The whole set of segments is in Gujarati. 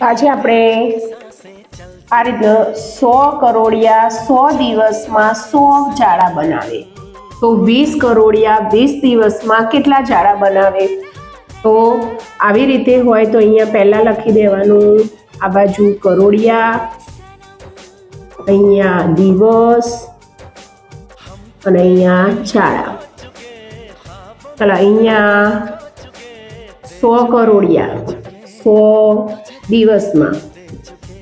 આજે આપણે આ રીતે 100 કરોડિયા 100 દિવસમાં 100 જાડા બનાવે તો 20 કરોડિયા 20 દિવસમાં કેટલા જાડા બનાવે? તો આવી રીતે હોય તો અહીંયા પહેલા લખી દેવાનું, આ બાજુ કરોડિયા, અહીંયા દિવસ અને અહીંયા જાડા. ચાલો અહીંયા 100 કરોડિયા 100 દિવસમાં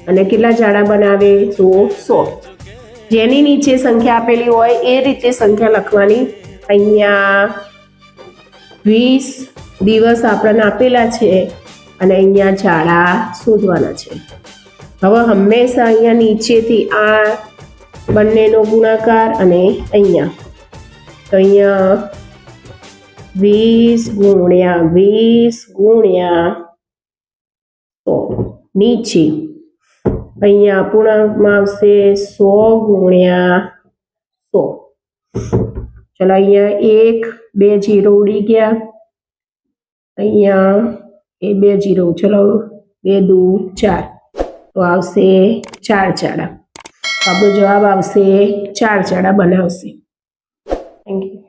અને કેટલા જાડા બનાવે? તો 100. જેની નીચે સંખ્યા આપેલી હોય એ રીતે સંખ્યા લખવાની. અહીંયા 20 દિવસ આપણને આપેલા છે અને અહીંયા જાડા શોધવાના છે. હવે હંમેશા અહીંયા નીચેથી આ બંનેનો ગુણાકાર અને અહીંયા તો અહીંયા 20 ગુણ્યા 20 ગુણ્યા 100 નીચે અહીંયા અપૂર્ણાંકમાં આવશે 100 ગુણ્યા 100. ચલો અહીંયા 1 2 0 ઉડી ગયા, અહીંયા એ 2 0, ચલો 2 2 4 તો આવશે 4 જાડા. આપણો જવાબ આવશે 4 જાડા બનાવશે. Thank you.